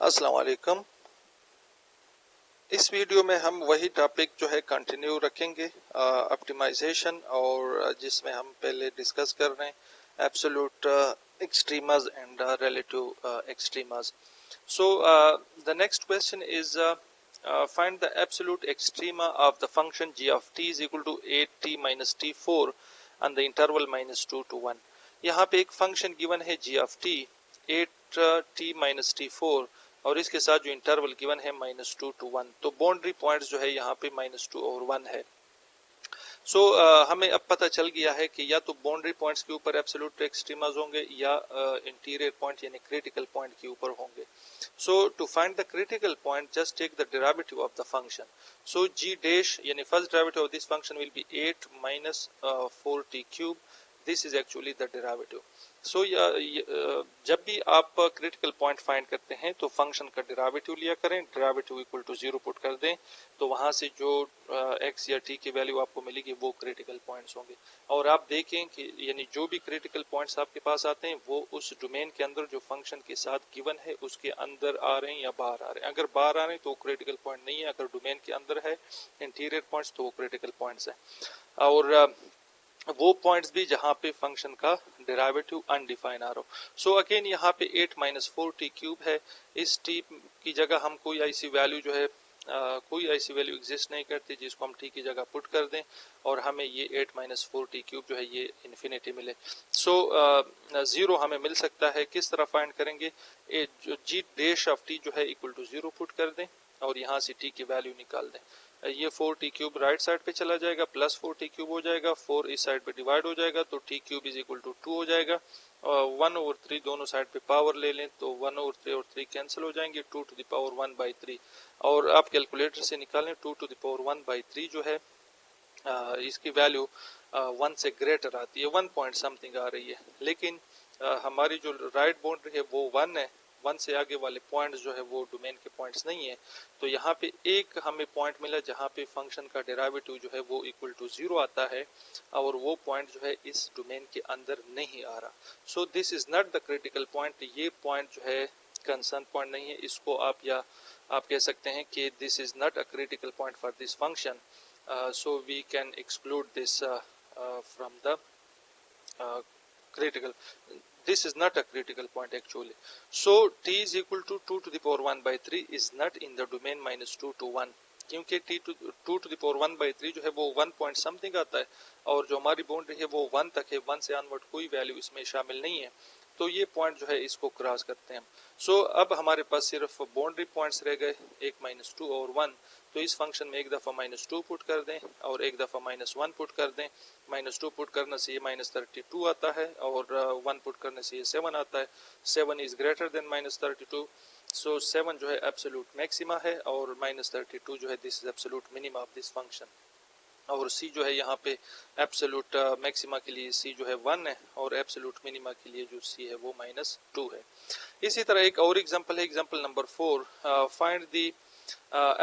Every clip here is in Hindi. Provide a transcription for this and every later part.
अस्सलाम वालेकुम। इस वीडियो में हम वही टॉपिक जो है कंटिन्यू रखेंगे, ऑप्टिमाइजेशन, और जिसमें हम पहले डिस्कस कर रहे हैं absolute extremas and relative extremas. So the next question is find the absolute extrema of the function g of t is equal to 8t minus t4 and the interval minus 2 to 1। यहाँ पे एक फंक्शन गिवन है g of t 8t minus t4 और इसके साथ जो इंटरवल गिवन है -2 to 1। तो बाउंड्री पॉइंट्स जो है यहाँ पे -2 और 1 है। सो हमें अब पता चल गया है कि या तो बाउंड्री पॉइंट्स के ऊपर एब्सोल्यूट एक्सट्रीमास होंगे या इंटीरियर पॉइंट यानी क्रिटिकल पॉइंट के ऊपर होंगे। So to find the critical point just take the derivative of the function. So G dash यानी first derivative of this function will be 8 minus 4t cube. This is actually the derivative. So जब भी आप क्रिटिकल पॉइंट फाइंड करते हैं तो फंक्शन का डेरिवेटिव लिया करें, डेरिवेटिव इक्वल टू 0 पुट कर दें, तो वहां से जो x या t की वैल्यू आपको मिलेगी वो क्रिटिकल पॉइंट्स होंगे। और आप देखें कि यानी जो भी क्रिटिकल पॉइंट्स आपके पास आते हैं वो उस डोमेन के अंदर जो फंक्शन के साथ गिवन है उसके अंदर आ रहे हैं या बाहर आ रहे हैं। अगर बाहर आ रहे हैं तो क्रिटिकल पॉइंट नहीं है, अगर डोमेन के अंदर है इंटीरियर पॉइंट्स तो वो क्रिटिकल पॉइंट्स है। और वो पॉइंट्स भी जहां पे फंक्शन का डेरिवेटिव अनडिफाइन आ रहा हो। सो अगेन यहाँ पे 8 minus 4t क्यूब है। इस t की जगह हम कोई ऐसी वैल्यू जो है कोई ऐसी वैल्यू एग्जिस्ट नहीं करती जिसको हम t की जगह पुट कर दें और हमें ये 8 minus 4t क्यूब जो है ये इन्फिनिटी मिले। सो 0 हमें मिल सकता है। किस तरह फाइंड करेंगे? जो g डैश ऑफ t जो है इक्वल टू 0 पुट कर दें और यहाँ से t की वैल्यू निकाल दें। ये 4t क्यूब राइट साइड पे चला जाएगा, प्लस 4t क्यूब हो जाएगा, 4 इस साइड पे डिवाइड हो जाएगा तो t cube is equal to 2 हो जाएगा। 1/3 दोनों साइड पे पावर ले लें तो 1/3 और 3 कैंसिल हो जाएंगे, 2 to the power 1/3। और आप कैलकुलेटर से निकालें 2 to the power 1/3 जो है इसकी वैल्यू 1 से ग्रेटर आती है, 1 पॉइंट समथिंग आ रही है। लेकिन हमारी जो राइट बाउंड्री है वो 1 है, 1 से आगे वाले पॉइंट्स जो है वो डोमेन के पॉइंट्स नहीं है। तो यहाँ पे एक हमें पॉइंट मिला जहाँ पे फंक्शन का डेरिवेटिव जो है वो इक्वल टू 0 आता है और वो पॉइंट जो है इस डोमेन के अंदर नहीं आ रहा। So this is not the critical point. ये पॉइंट जो है कंसर्न पॉइंट नहीं है। इसको आप कह सकते हैं कि this is not a critical point for this function. So we can exclude this from the critical. This is not a critical point actually. So t is equal to 2 to the power 1/3 is not in the domain -2 to 1, क्योंकि 2 to the power 1/3 जो है वो 1 पॉइंट समथिंग आता है और जो हमारी बाउंड्री है वो 1 तक है, 1 से अनवर्ड कोई वैल्यू इसमें शामिल नहीं है। तो ये पॉइंट जो है इसको क्रॉस करते हैं हम। सो अब हमारे पास सिर्फ बाउंड्री पॉइंट्स रह गए, एक -2 और 1। तो इस फंक्शन में एक दफ़ा -2 पुट कर दें और एक दफ़ा -1 पुट कर दें। -2 पुट करने से ये -32 आता है और 1 पुट करने से ये 7 आता है। 7 इज ग्रेटर देन -32। सो 7 जो है एब्सोल्यूट मैक्सिमा है और -32 जो है this is absolute minima of this function. और c जो है यहाँ पे एब्सोल्यूट मैक्सिमा के लिए c जो है 1 है और एब्सोल्यूट मिनिमा के लिए जो c है वो -2 है। इसी तरह एक और एग्जांपल है, example number 4। Find the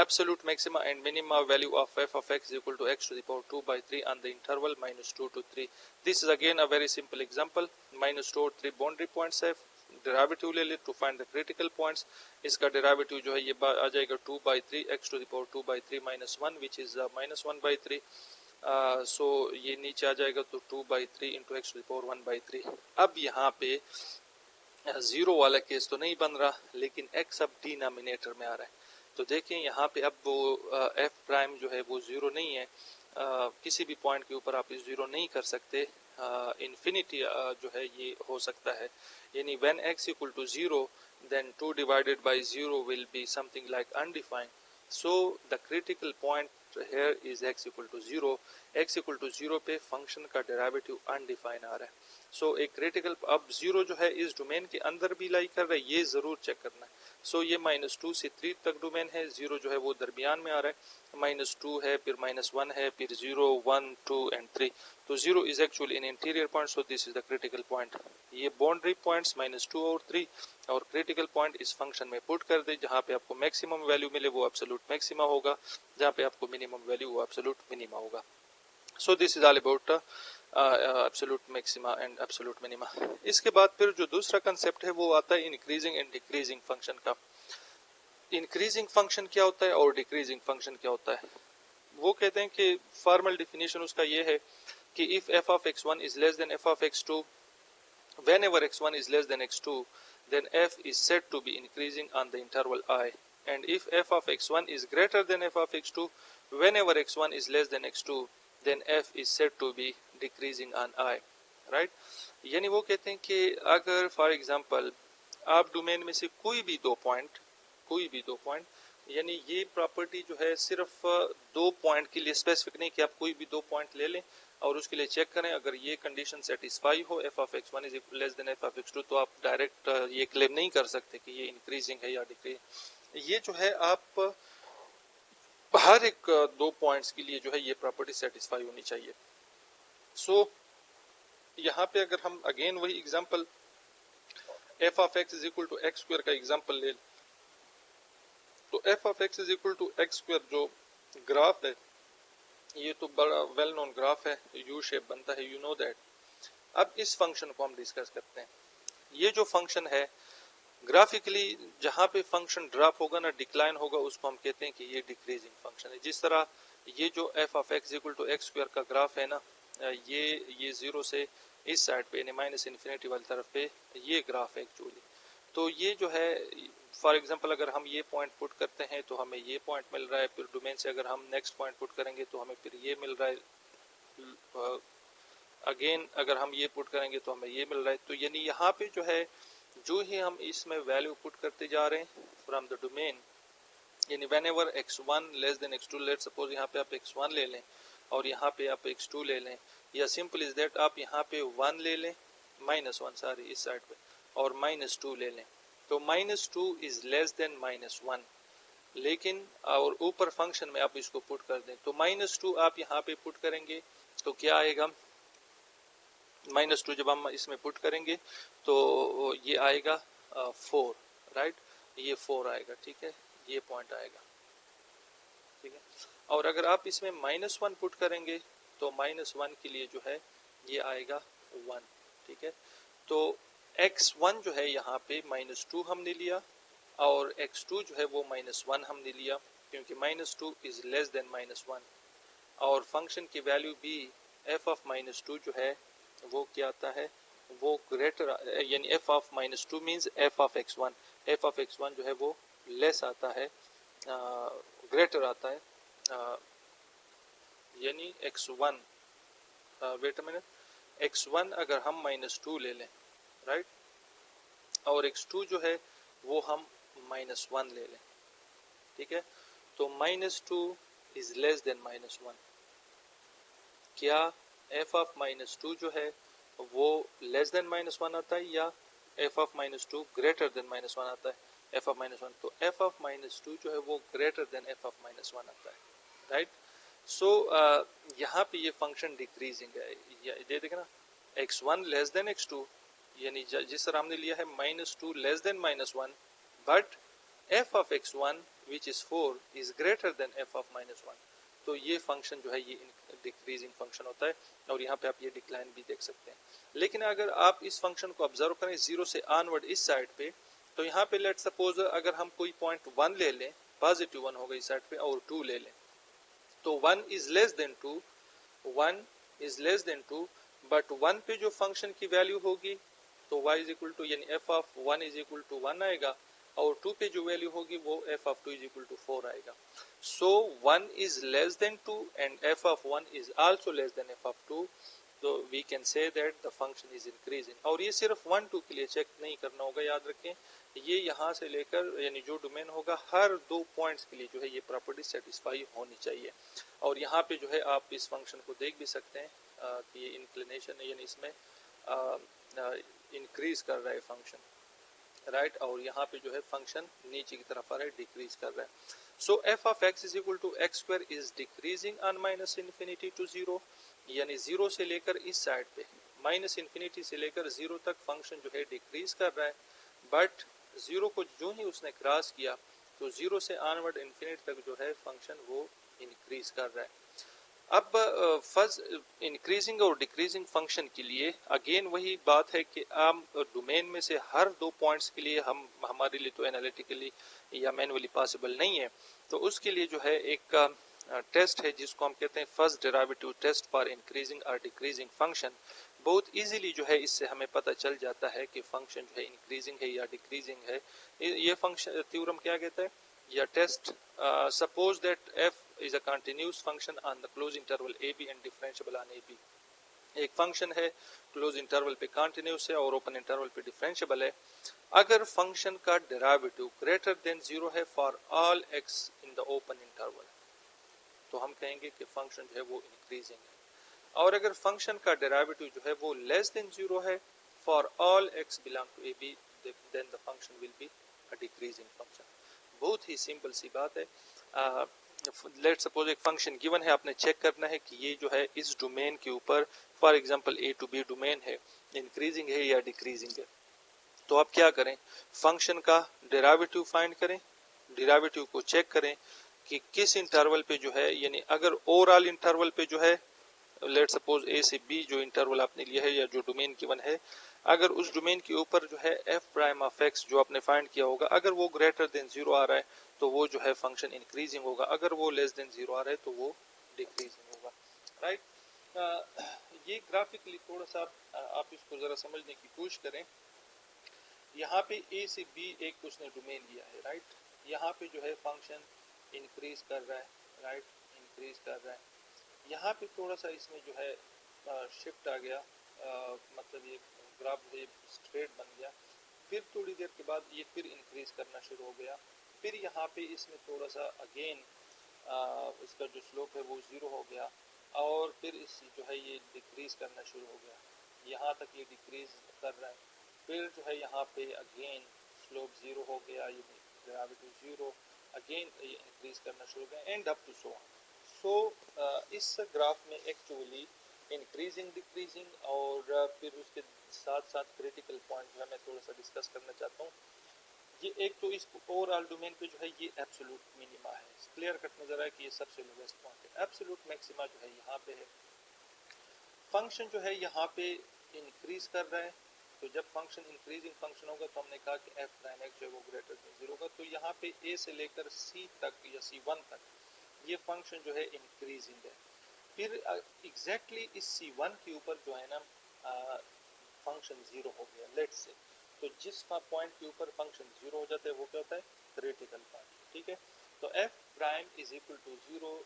absolute maxima and minima value of f of x is equal to x to the power 2/3 on the interval -2 to 3। This is again a very simple example। -2 और 3 बाउंड्री पॉइंट्स है। डेरिवेटिव ले ले to find the critical points. इसका डेरिवेटिव जो है ये आ जाएगा 2/3 x to the power 2/3 -1 which is -1/3। सो ये नीचे आ जाएगा तो 2/3 into x to the power 1/3। अब यहाँ पे 0 वाला केस तो नहीं बन रहा लेकिन x अब डिनोमिनेटर में आ रहा है। तो देखें यहाँ पे अब वो f प्राइम जो है वो 0 नहीं है। किसी भी पॉइंट के ऊपर आप इस 0 नहीं कर सकते। इन्फिनिटी जो है ये हो सकता है, यानी when x equal to 0 then 2 divided by 0 will be something like undefined। So the critical point here is x equal to 0। x equal to 0 पे फंक्शन का डेरिवेटिव अनडिफाइन आ रहा है। सो एक क्रिटिकल अब 0 जो है इस डोमेन के अंदर भी लाई कर रहा है, ये जरूर चेक करना है। सो ये -2 से 3 तक डोमेन है, 0 जो है वो दरमियान में आ रहा है, -2 है, फिर -1 है, फिर 0, 1, 2 एंड 3। तो 0 is actually in interior point, so this is the critical point. ये बाउंड्री पॉइंट्स -2 और 3 और क्रिटिकल पॉइंट इस फंक्शन में पुट कर दे। जहाँ पे आपको मैक्सिमम वैल्यू मिले वो एब्सोल्यूट मैक्सिमा होगा, जहाँ पे आपको मिनिमम वैल्यू वो एब्सोल्यूट मिनिमा होगा। So this is all about absolute maxima and absolute minima. इसके बाद फिर जो दूसरा कंसेप्ट है वो आता है इंक्रीजिंग एंड डिक्रीजिंग फंक्शन का। इंक्रीजिंग फंक्शन क्या होता है और डिक्रीजिंग फंक्शन क्या होता है। वो कहते हैं कि फॉर्मल डिफिनेशन उसका ये है कि if F of x1 is less then F of x2, whenever x1 is less than x2, then f is said to be increasing on the interval I, and if f of x1 is greater than f of x2, whenever x1 is less than x2, then f is said to be decreasing on I, right। यानी वो कहते हैं कि अगर फॉर एग्जांपल आप डोमेन में से कोई भी दो पॉइंट, यानी ये प्रॉपर्टी जो है सिर्फ दो पॉइंट के लिए स्पेसिफिक नहीं कि आप कोई भी दो पॉइंट ले लें और उसके लिए चेक करें, अगर ये कंडीशन सेटिस्फाई हो F of x1 is less then F of x2, तो आप डायरेक्ट ये क्लेम नहीं कर सकते कि ये इंक्रीजिंग है या डिक्रीज। ये जो है आप हर एक दो पॉइंट्स के लिए जो है ये प्रॉपर्टी सेटिस्फाई होनी चाहिए। सो यहाँ पे अगर हम अगेन वही example f of x is equal to x square का एग्जांपल ले, तो f of x is equal to x square जो ग्राफ है ये तो बड़ा वेल नोन ग्राफ है, यू शेप बनता है, यू नो दैट। अब इस फंक्शन को हम डिस्कस करते हैं। ये जो फंक्शन है ग्राफिकली जहां पे फंक्शन ड्रॉप होगा ना, डिक्लाइन होगा, उसको हम कहते हैं कि ये डिक्रीजिंग फंक्शन है। जिस तरह ये जो f of x equal to x square का ग्राफ है ना, ये जीरो से इस साइड पे यानी माइनस इन्फिनिटी वाली तरफ पे ये ग्राफ है एक्चुअली। तो ये जो है फॉर एग्जांपल अगर हम ये पॉइंट पुट करते हैं तो हमें ये पॉइंट मिल रहा है, फिर डोमेन से अगर हम नेक्स्ट पॉइंट पुट करेंगे तो हमें फिर ये मिल रहा है, अगेन अगर हम ये पुट करेंगे तो हमें ये मिल रहा है। तो यानी यहाँ पे जो है जो ही हम इसमें वैल्यू पुट करते जा रहे हैं फ्रॉम द डोमेन, यानी whenever x1 less than x2, let suppose यहाँ पे आप x1 ले लें और यहाँ पे आप x2 ले लें, या सिंपल इज दैट आप यहाँ पे 1 ले लें, -1 सॉरी इस साइड पे, और -2 ले लें, तो -2 इज लेस देन -1, लेकिन और ऊपर फंक्शन में आप इसको पुट कर दें तो -2 आप यहाँ पे पुट करेंगे तो क्या आएगा, -2 जब हम इसमें पुट करेंगे तो ये आएगा 4, राइट, ये 4 आएगा, ठीक है, ये पॉइंट आएगा, ठीक है। और अगर आप इसमें -1 पुट करेंगे तो -1 के लिए जो है ये आएगा 1, ठीक है। तो x1 जो है यहाँ पे -2 हमने लिया और x2 जो है वो -1 हमने लिया, क्योंकि -2 इज लेस देन -1, और फंक्शन की वैल्यू भी f ऑफ -2 जो है वो क्या आता है, वो ग्रेटर, यानी f of -2 means f of x1, f of x1 जो है वो लेस आता है, ग्रेटर आता है, यानी x1, wait a minute, x1 अगर हम -2 ले लें, राइट, और x2 जो है वो हम -1 ले लें, ठीक है, तो -2 इज लेस देन -1, क्या f ऑफ -2 जो है वो लेस देन -1 आता है या f ऑफ -2 ग्रेटर देन -1 आता है, f ऑफ -1, तो f ऑफ -2 जो है वो ग्रेटर देन f ऑफ -1 आता है, राइट। सो यहाँ पे ये फंक्शन डिक्रीजिंग है, ये देखे ना, x1 लेस देन x2, यानी जिस तरह हमने लिया है -2 less than -1, but f of x1 which is 4 is greater than f of -1, तो ये फंक्शन जो है ये डिक्रीजिंग फंक्शन होता है, और यहाँ पे आप ये डिक्लाइन भी देख सकते हैं। लेकिन अगर आप इस फंक्शन को ऑब्जर्व करें जीरो से ऑनवर्ड इस साइड पे, तो यहाँ पे लेट सपोज अगर हम कोई पॉइंट 1 ले लें, पॉजिटिव 1 होगा इस साइड पे, और 2 ले लें, तो 1 is less than 2, 1 is less than 2, but 1 पे जो फंक्शन की वैल्यू होगी तो y इज इक्वल टू, यानी f of 1 is equal to 1 आएगा, और 2 पे जो वैल्यू होगी वो f of 2 is equal to 4 आएगा। So 1 is less than 2 and f of 1 is also less than f of 2, तो we can say that the function is increasing. और ये सिर्फ 1 2 के लिए चेक नहीं करना होगा, याद रखें ये यहाँ से लेकर यानी जो डोमेन होगा हर दो पॉइंट्स के लिए जो है ये प्रॉपर्टी सेटिस्फाई होनी चाहिए। और यहाँ पे जो है आप इस फंक्शन को देख भी सकते हैं कि ये इंक्लिनेशन है, यानी इसमें इंक्रीज कर रहा है फंक्शन, राइट, और यहाँ पे जो है फंक्शन नीचे की तरफ आ रहा है, डिक्रीज कर रहा है। So f of x is equal to x square is decreasing on minus infinity to 0, यानी 0 से लेकर इस साइड पे माइनस इन्फिनिटी से लेकर 0 तक फंक्शन जो है डिक्रीज कर रहा है, बट 0 को जो ही उसने क्रॉस किया तो 0 से ऑनवर्ड इन्फिनिटी तक जो है फंक्शन वो इंक्रीज कर रहा है। अब फर्स्ट इंक्रीजिंग और डिक्रीजिंग फंक्शन के लिए अगेन वही बात है कि हम डोमेन में से हर 2 पॉइंट्स के लिए हम हमारे लिए तो एनालिटिकली या मैनुअली पॉसिबल नहीं है, तो उसके लिए जो है एक टेस्ट है जिसको हम कहते हैं first derivative test for increasing और डिक्रीजिंग फंक्शन। बहुत इजीली जो है इससे हमें पता चल जाता है कि फंक्शन जो है इंक्रीजिंग है या डिक्रीजिंग है। ये फंक्शन थ्योरम क्या कहता है या test, suppose that f is a continuous function on the closed interval ab and differentiable on ab। एक फंक्शन है क्लोज इंटरवल पे कंटिन्यूस है और ओपन इंटरवल पे डिफरेंशियबल है। अगर फंक्शन का डेरिवेटिव ग्रेटर देन 0 है for all x in the open interval, तो हम कहेंगे कि फंक्शन जो है वो इंक्रीजिंग है। और अगर फंक्शन का डेरिवेटिव जो है वो लेस देन 0 है for all x belong to ab, then the function will be a decreasing function. बहुत ही सिंपल सी बात है। लेट्स सपोज एक फंक्शन गिवन है, आपने चेक करना है कि ये जो है इस डोमेन के ऊपर for example a to b domain है, इंक्रीजिंग है या डिक्रीजिंग है। तो आप क्या करें, फंक्शन का डेरिवेटिव फाइंड करें, डेरिवेटिव को चेक करें कि किस इंटरवल पे जो है, यानी अगर ओवरऑल इंटरवल पे जो है लेट सपोज a से b जो इंटरवल आपने लिया है या जो डोमेन गिवन है, अगर उस डोमेन के ऊपर जो है f प्राइम ऑफ x जो आपने फाइंड किया होगा अगर वो ग्रेटर देन 0 आ रहा है तो वो जो है फंक्शन इंक्रीजिंग होगा, अगर वो लेस देन 0 आ रहा है तो वो डिक्रीजिंग होगा। राइट। ये ग्राफिकली थोड़ा सा आप इसको जरा समझने की कोशिश करें। यहाँ पे a से b एक उसने डोमेन लिया है, राइट। यहाँ पे जो है फंक्शन इंक्रीज कर रहा है, राइट, इंक्रीज कर रहा है। यहाँ पे थोड़ा सा इसमें जो है शिफ्ट आ गया, मतलब ये ग्राफ जो है स्ट्रेट बन गया। फिर थोड़ी देर के बाद ये फिर इंक्रीज करना शुरू हो गया। फिर यहाँ पे इसमें थोड़ा सा अगेन इसका जो स्लोप है वो 0 हो गया और फिर इस जो है ये डिक्रीज करना शुरू हो गया, यहाँ तक ये डिक्रीज कर रहा है। फिर जो है यहाँ पे अगेन स्लोप 0 हो गया, ये डेरिवेटिव 0, अगेन ये इंक्रीज करना शुरू हो गया and up to so on. So इस ग्राफ में एक्चुअली इंक्रीजिंग डिक्रीजिंग और फिर उसके साथ साथ क्रिटिकल पॉइंट जो है मैं थोड़ा सा डिस्कस करना चाहता हूँ। ये एक तो इस ओवरऑल डोमेन पे जो है ये एब्सोल्यूट मिनिमा है, क्लियर कट नजर आया कि ये सबसे लोवेस्ट पॉइंट है। एब्सोल्यूट मैक्सिमा जो है यहाँ पे है। फंक्शन जो है यहाँ पे इंक्रीज कर रहा है, तो जब फंक्शन इंक्रीजिंग फंक्शन होगा तो हमने कहा कि f प्राइम x जो है वो ग्रेटर देन 0 होगा। तो यहाँ पे a से लेकर c तक या c1 तक ये फंक्शन जो है इंक्रीजिंग है। फिर एग्जैक्टली इस c1 के ऊपर जो है ना फंक्शन 0 हो गया लेट्स से, तो जिस पॉइंट के ऊपर फंक्शन 0 हो जाता है वो क्या होता है, क्रिटिकल पॉइंट, ठीक है। तो f prime is equal to 0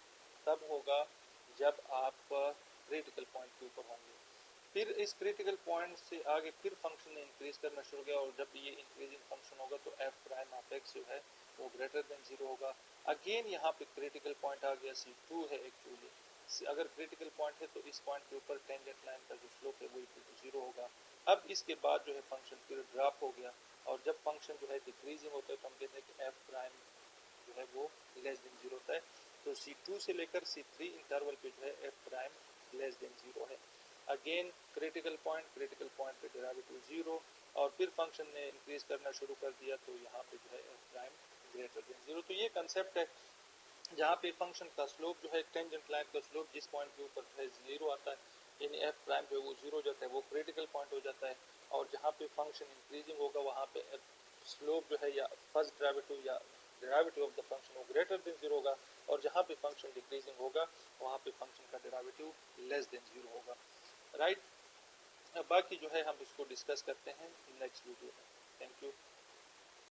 तब होगा जब आप क्रिटिकल पॉइंट के ऊपर होंगे। फिर इस क्रिटिकल पॉइंट से आगे फिर फंक्शन इंक्रीज करना शुरू हो गया और जब ये इंक्रीजिंग फंक्शन होगा तो f प्राइम ऑफ x जो है वो ग्रेटर देन 0 होगा। अगेन यहाँ पे क्रिटिकल पॉइंट आ गया, c2 है एक्चुअली। अगर क्रिटिकल पॉइंट है तो इस पॉइंट के ऊपर टेंजेंट लाइन का जो स्लोप है वो इक्वल टू 0 होगा। अब इसके बाद जो है फंक्शन फिर ड्रॉप हो गया और जब फंक्शन जो है डिक्रीजिंग होता है तो हम कहते हैं कि f प्राइम जो है वो लेस देन 0 होता है। तो c2 से लेकर c3 इंटरवल पे जो है f प्राइम लेस देन 0 है। अगेन क्रिटिकल पॉइंट पे डेरिवेटिव 0 और फिर फंक्शन ने इंक्रीज करना शुरू कर दिया तो यहाँ पे जो है f प्राइम ग्रेटर देन 0। तो ये कंसेप्ट है जहाँ पे फंक्शन का स्लोप जो है टेंजेंट लाइन का स्लोप जिस पॉइंट के ऊपर है 0 आता है, यानी f प्राइम जो है वो 0 हो जाता है, वो क्रिटिकल पॉइंट हो जाता है। और जहाँ पे फंक्शन इंक्रीजिंग होगा वहाँ पे स्लोप जो है या फर्स्ट डेरिवेटिव या डेरिवेटिव ऑफ द फंक्शन वो ग्रेटर देन 0 होगा और जहाँ पे फंक्शन डिक्रीजिंग होगा वहाँ पे फंक्शन का डेरिवेटिव लेस देन 0 होगा, राइट। बाकी जो है हम इसको डिस्कस करते हैं नेक्स्ट वीडियो में।